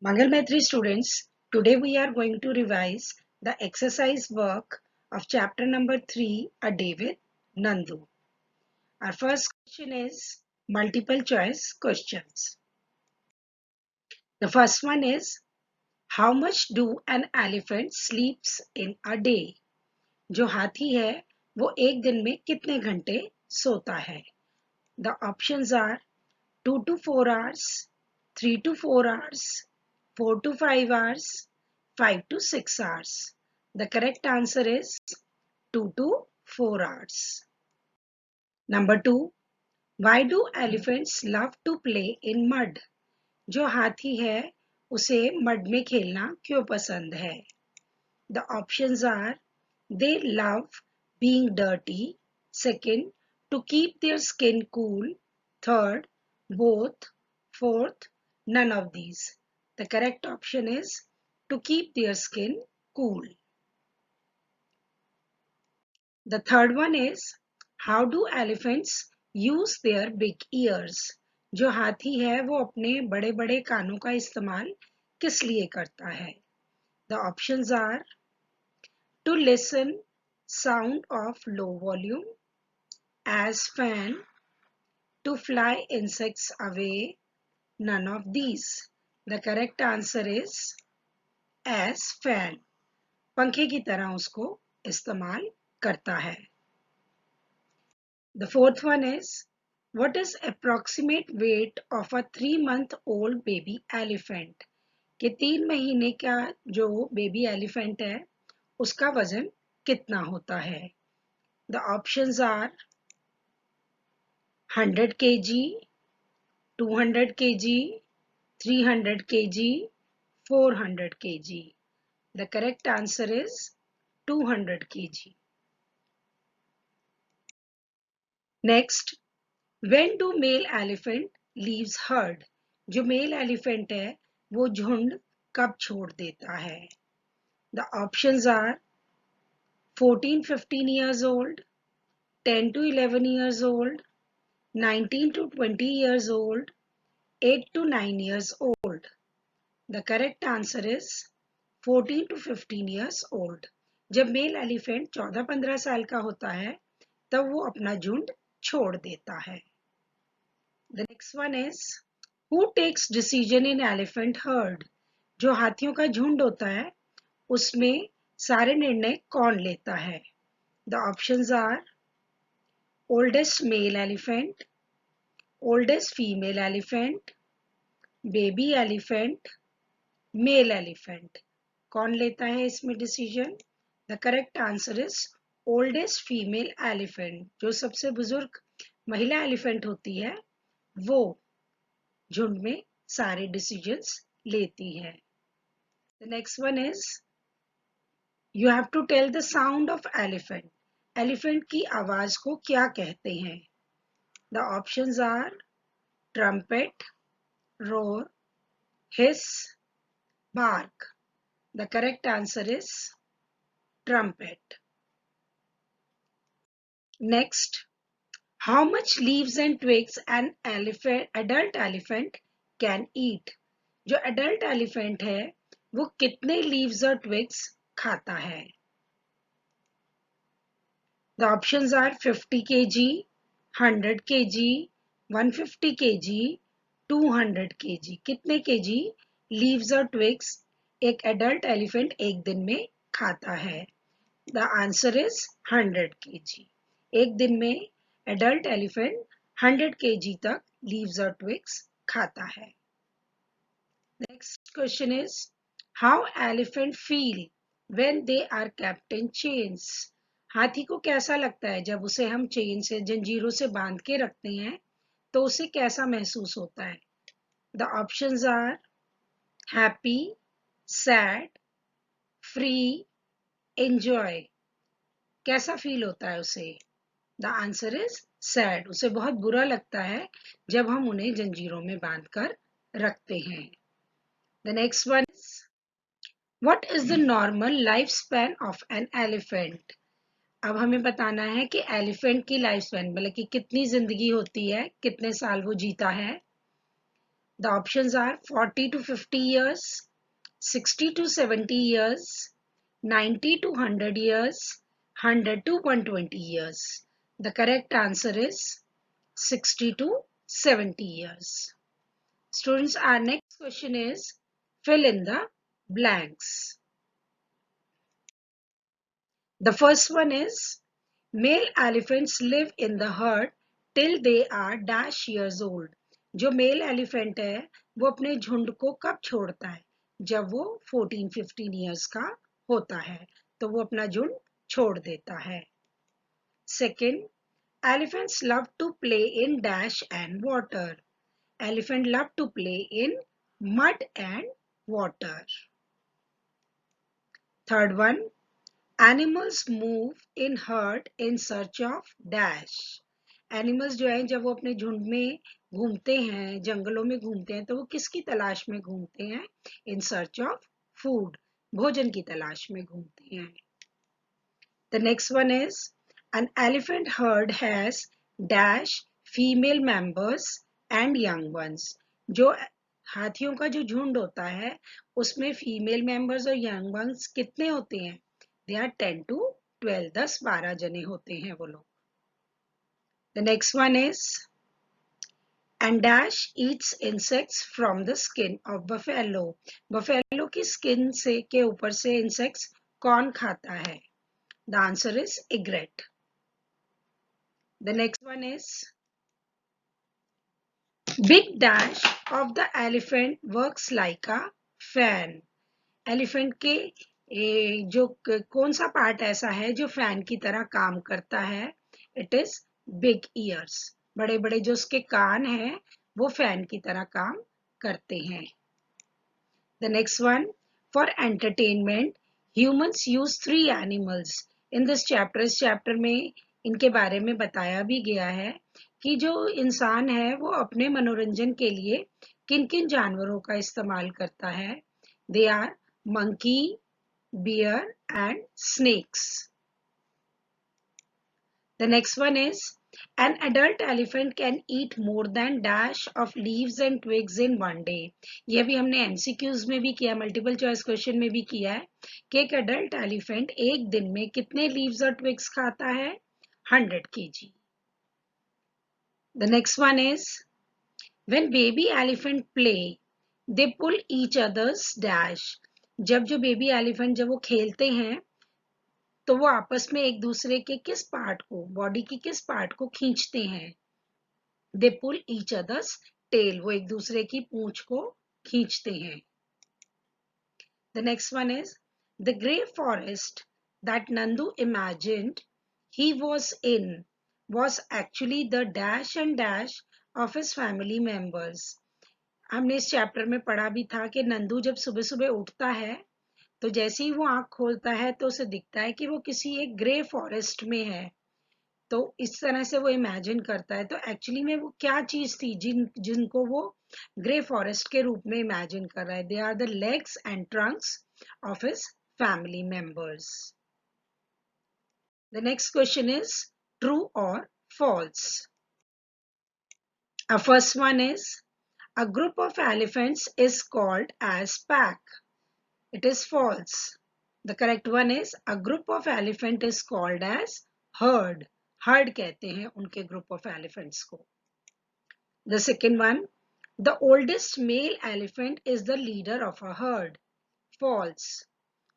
Mangal Maitri students, today we are going to revise the exercise work of chapter number 3, A Day with Nandu. Our first question is multiple choice questions. The first one is, how much do an elephant sleeps in a day? जो हाथी है वो एक दिन में कितने घंटे सोता है? The options are 2 to 4 hours, 3 to 4 hours, 4 to 5 hours, 5 to 6 hours. The correct answer is 2 to 4 hours. Number 2. Why do elephants love to play in mud? जो हाथी है उसे मड में खेलना क्यों पसंद है? The options are, they love being dirty. Second, to keep their skin cool. Third, both. Fourth, none of these. The correct option is to keep their skin cool. The third one is, how do elephants use their big ears? जो हाथी है वो अपने बड़े बड़े कानों का इस्तेमाल किस लिए करता है? The options are, to listen sound of low volume, as fan, to fly insects away, none of these. The correct answer is as fan. पंखे की तरह उसको इस्तेमाल करता है. The fourth one is, what is approximate weight of a 3-month-old baby elephant? कि 3 महीने का जो बेबी एलिफेंट है उसका वजन कितना होता है? The options are 100 kg, 200 kg, 300 kg, 400 kg. The correct answer is 200 kg. Next, when do male elephant leaves herd? जो मेल एलिफेंट है वो झुंड कब छोड़ देता है? The options are 14-15 years old, 10 to 11 years old, 19 to 20 years old, 8 to 9 years old. The correct answer is 14 to 15 years old. जब mail elephant 14-15 साल का होता है तब वो अपना झुंड छोड़ देता है. The next one is, who takes decision in elephant herd? जो हाथियों का झुंड होता है उसमें सारे निर्णय कौन लेता है? The options are, oldest male elephant, oldest female elephant, baby elephant, male elephant. कौन लेता है इसमें decision? The correct answer is oldest female elephant. जो सबसे बुजुर्ग महिला एलिफेंट होती है वो झुंड में सारे डिसीजंस लेती है. The next one is, you have to tell the sound of elephant. Elephant की आवाज को क्या कहते हैं? The options are trumpet, roar, hiss, bark. The correct answer is trumpet. Next, how much leaves and twigs an adult elephant can eat? जो adult elephant है वो कितने leaves और twigs खाता है? The options are 50 kg, 100 kg, 150 kg, 200 kg. कितने kg leaves और twigs एक adult elephant एक दिन में खाता है? The answer is 100 kg. एक दिन में adult elephant 100 kg तक leaves और twigs खाता है. Next question is, how elephant feel when they are kept in chains? हाथी को कैसा लगता है जब उसे हम चेन से जंजीरों से बांध के रखते हैं तो उसे कैसा महसूस होता है? The options are happy, sad, free, enjoy. कैसा फील होता है उसे? The answer is sad. उसे बहुत बुरा लगता है जब हम उन्हें जंजीरों में बांधकर रखते हैं. The next one is, what is the normal lifespan of an elephant? अब हमें बताना है कि एलिफेंट की लाइफ स्पैन मतलब कि कितनी जिंदगी होती है, कितने साल वो जीता है. The options are 40 to 50 years, 60 to 70 years, 90 to 100 years, 100 to 120 years. The correct answer is 60 to 70 years. Students, our next question is fill in the blanks. The first one is male elephants live in the herd till they are dash years old. जो mail elephant है वो अपने झुंड को कब छोड़ता है? जब वो 14-15 इयर्स का होता है तो वो अपना झुंड छोड़ देता है. Second, elephants love to play in dash and water. Elephant love to play in mud and water. Third one, animals move in herd in search of dash. Animals जो है जब वो अपने झुंड में घूमते हैं, जंगलों में घूमते हैं तो वो किसकी तलाश में घूमते हैं? इन सर्च ऑफ फूड, भोजन की तलाश में घूमते हैं. The next one is an elephant herd has dash female members and young ones. जो हाथियों का जो झुंड होता है उसमें फीमेल मेंबर्स और यंग वंस कितने होते हैं? They are 10 to 12, 10-12 जने होते हैं वो लोग. The next one is and dash eats insects from the skin of buffalo. Buffalo की skin से के ऊपर से insects कौन खाता है? The answer is egret. The next one is big dash of the elephant works like a fan. Elephant के जो कौन सा पार्ट ऐसा है जो फैन की तरह काम करता है? It is big ears. बड़े बड़े जो उसके कान हैं वो फैन की तरह काम करते हैं. The next one, for entertainment, humans use 3 animals. In this chapter, इस चैप्टर में इनके बारे में बताया भी गया है कि जो इंसान है वो अपने मनोरंजन के लिए किन किन जानवरों का इस्तेमाल करता है? They are monkey, bear and snakes. The next one is an adult elephant can eat more than dash of leaves and twigs in one day. ये भी हमने MCQs में भी किया, मल्टीपल चॉइस क्वेश्चन में भी किया है कि एक अडल्ट एलिफेंट एक दिन में कितने लीव्स और ट्विग्स खाता है? 100 kg. The next one is when baby elephant play, they pull each other's dash. जब जो बेबी एलिफेंट जब वो खेलते हैं तो वो आपस में एक दूसरे के किस पार्ट को, बॉडी की किस पार्ट को खींचते हैं? They pull each other's tail. वो एक दूसरे की पूंछ को खींचते हैं. The next one is the grey forest that Nandu imagined he was in was actually the dash and dash of his family members. हमने इस चैप्टर में पढ़ा भी था कि नंदू जब सुबह सुबह उठता है तो जैसे ही वो आंख खोलता है तो उसे दिखता है कि वो किसी एक ग्रे फॉरेस्ट में है. तो इस तरह से वो इमेजिन करता है. तो एक्चुअली में वो क्या चीज थी जिनको वो ग्रे फॉरेस्ट के रूप में इमेजिन कर रहा है? They are the legs and trunks of his family members. The next question is true और false. First one is a group of elephants is called as pack. It is false. The correct one is a group of elephant is called as herd. Herd कहते हैं उनके group of elephants को. The second one, the oldest male elephant is the leader of a herd. False.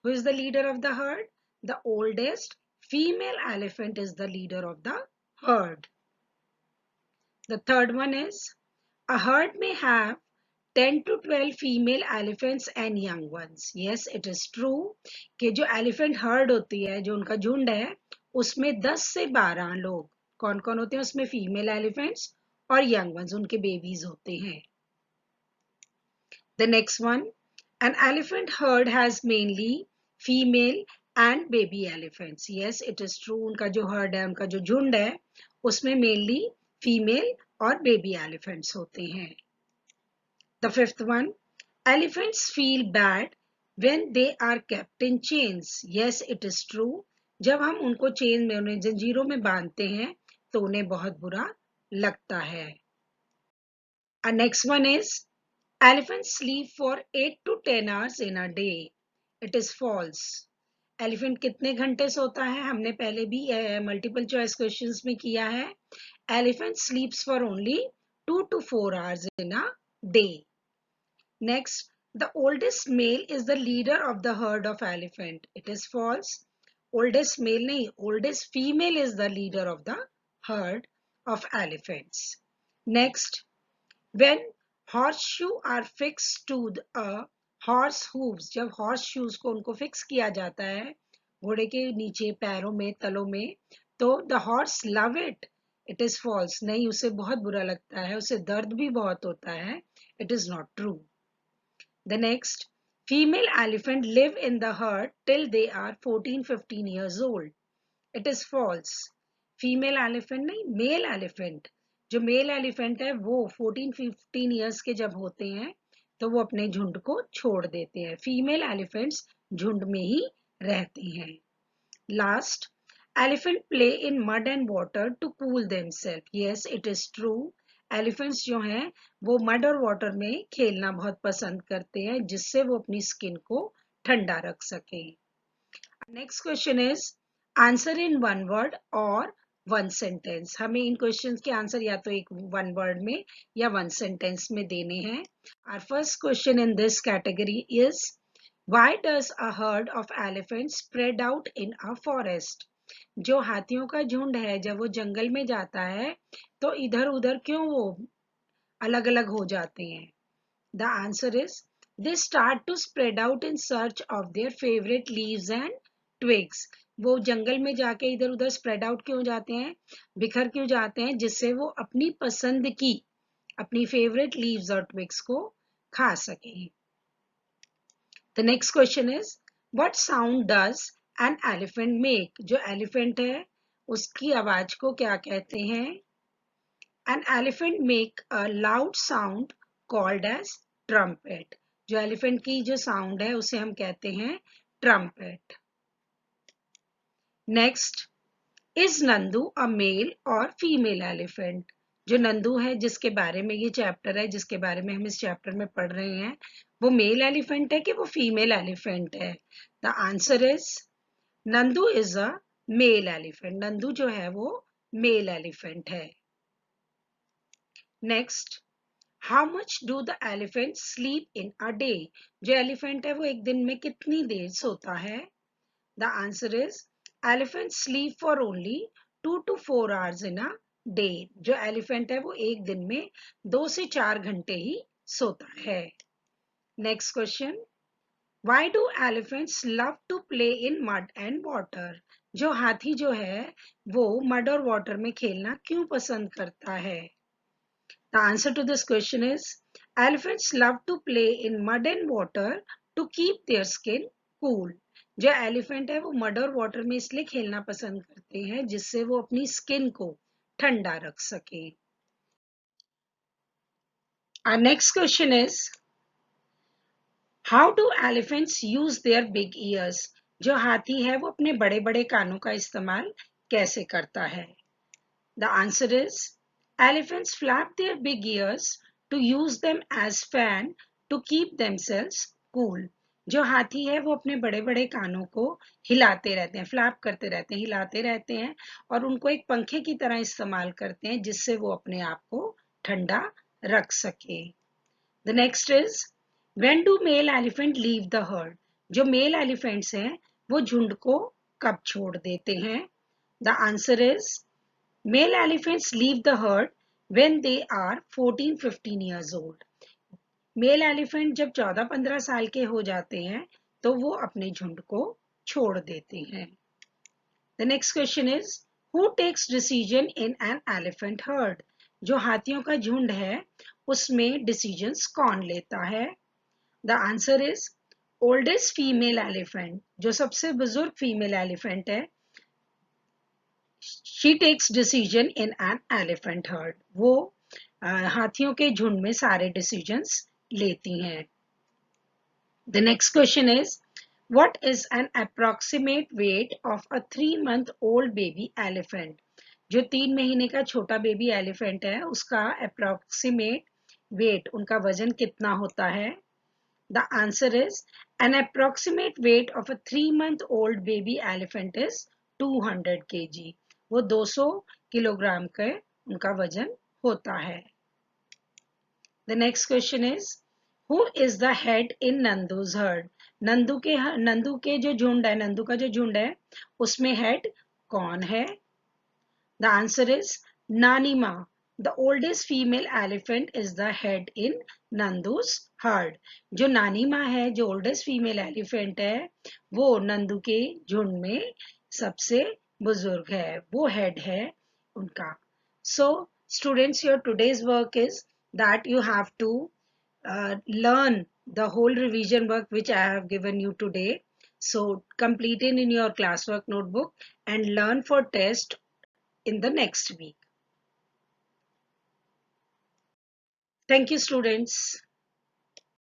Who is the leader of the herd? The oldest female elephant is the leader of the herd. The third one is a herd may have 10 to 12 female elephants and young ones. Yes, it is true कि जो elephant herd होती है, जो उनका झुंड है, उसमें 10 से 12 लोग कौन कौन होते हैं? उसमें female elephants और young ones, उनके babies होते हैं. The next one, an elephant herd has mainly female and baby elephants. Yes, it is true. उनका जो herd है, उनका जो झुंड है, उसमें mainly female और baby elephants होते हैं. The fifth one, elephants feel bad when they are kept in chains. Yes, it is true. जब हम उनको चेन में, उन्हें जंजीरों में बांधते हैं तो उन्हें बहुत बुरा लगता है. Next one is Elephants sleep for 8 to 10 hours in a day. It is false. Elephant कितने घंटे सोता है? हमने पहले भी मल्टीपल चॉइस क्वेश्चंस में किया है. Elephant sleeps for only 2 to 4 hours in a day. Next, the oldest male is the leader of the herd of elephant. It is false. Oldest male नहीं, oldest female is the leader of the herd of elephants. Next, when horseshoe are fixed to a horse hooves, जब horse shoes को उनको fix किया जाता है घोड़े के नीचे पैरों में तलों में, तो the horse love it. It is false. नहीं, उसे बहुत बुरा लगता है, उसे दर्द भी बहुत होता है. It is not true. The next, female elephant live in the herd till they are 14-15 years old. It is false. Female elephant नहीं, male elephant. जो मेल एलिफेंट है वो 14-15 ईयर्स के जब होते हैं तो वो अपने झुंड को छोड़ देते हैं. फीमेल एलिफेंट्स झुंड में ही रहते हैं. Last, elephant play in mud and water to cool themselves. Yes, it is true. Elephants जो हैं वो मड और वाटर में खेलना बहुत पसंद करते हैं जिससे वो अपनी स्किन को ठंडा रख सके. Next question is answer in one word और वन सेंटेंस. हमें इन क्वेश्चंस के आंसर या तो एक वन वर्ड में या वन सेंटेंस में देने हैं. Our first question in this category is why does a herd of elephants spread out in a forest. जो हाथियों का झुंड है जब वो जंगल में जाता है तो इधर उधर क्यों वो अलग अलग हो जाते हैं? The answer is they start to spread out in search of their favourite leaves and twigs. वो जंगल में जाके इधर उधर स्प्रेड आउट क्यों जाते हैं, बिखर क्यों जाते हैं, जिससे वो अपनी पसंद की अपनी फेवरेट लीव्स और ट्विग्स को खा सके. The next question is what sound does an elephant make. जो एलिफेंट है उसकी आवाज को क्या कहते हैं? An elephant make a loud sound called as trumpet. जो एलिफेंट की जो साउंड है उसे हम कहते हैं trumpet. Next, is Nandu a male or female elephant. जो नंदू है जिसके बारे में ये चैप्टर है, जिसके बारे में हम इस चैप्टर में पढ़ रहे हैं, वो मेल एलिफेंट है कि वो फीमेल एलिफेंट है? The answer is Nandu is a mail elephant. Nandu जो है वो मेल एलिफेंट है. Next, how much do the elephant sleep in a day. जो एलिफेंट है वो एक दिन में कितनी देर सोता है? The answer is elephants sleep for only 2 to 4 hours in a day. जो एलिफेंट है वो एक दिन में 2 से 4 घंटे ही सोता है. Next question, why do elephants love to play in mud and water. जो हाथी जो है वो मड और वाटर में खेलना क्यों पसंद करता है? The answer to this question is elephants love to play in mud and water to keep their skin cool. जो एलिफेंट है वो मड और वाटर में इसलिए खेलना पसंद करते हैं जिससे वो अपनी स्किन को ठंडा रख सके. Our next question is how do elephants use their big ears. जो हाथी है वो अपने बड़े बड़े कानों का इस्तेमाल कैसे करता है? The answer is elephants flap their big ears to use them as fan to keep themselves cool. जो हाथी है वो अपने बड़े बड़े कानों को हिलाते रहते हैं, फ्लैप करते रहते हैं, हिलाते रहते हैं और उनको एक पंखे की तरह इस्तेमाल करते हैं जिससे वो अपने आप को ठंडा रख सके. The next is when do male elephant leave the herd. जो मेल एलिफेंट्स हैं वो झुंड को कब छोड़ देते हैं? The answer is male elephants leave the herd when they are 14-15 years old. Male elephant जब 14-15 साल के हो जाते हैं तो वो अपने झुंड को छोड़ देते हैं. The next question is who takes decision in an elephant herd. जो हाथियों का झुंड है उसमें डिसीजंस कौन लेता है? The answer is oldest female elephant. जो सबसे बुजुर्ग फीमेल एलिफेंट है she takes decision in an elephant herd. वो हाथियों के झुंड में सारे डिसीजंस लेती हैं. The next question is what is an approximate weight of a 3-month-old baby elephant. जो 3 महीने का छोटा बेबी एलिफेंट है उसका approximate वेट, उनका वजन कितना होता है? The answer is an approximate weight of a 3 month old baby elephant is 200 kg. वो 200 किलोग्राम का उनका वजन होता है. The next question is, who is the head in Nandu's herd? Nandu के जो झुंड है, नंदू का जो झुंड है, उसमें हेड कौन है? The answer is Nanima. The oldest female elephant is the head in Nandu's herd. जो नानी माँ है, जो oldest female elephant है, वो नंदू के झुंड में सबसे बुजुर्ग है, वो head है उनका. So, students, your today's work is that you have to learn the whole revision work which I have given you today. So, complete it in your classwork notebook and learn for test in the next week. Thank you, students.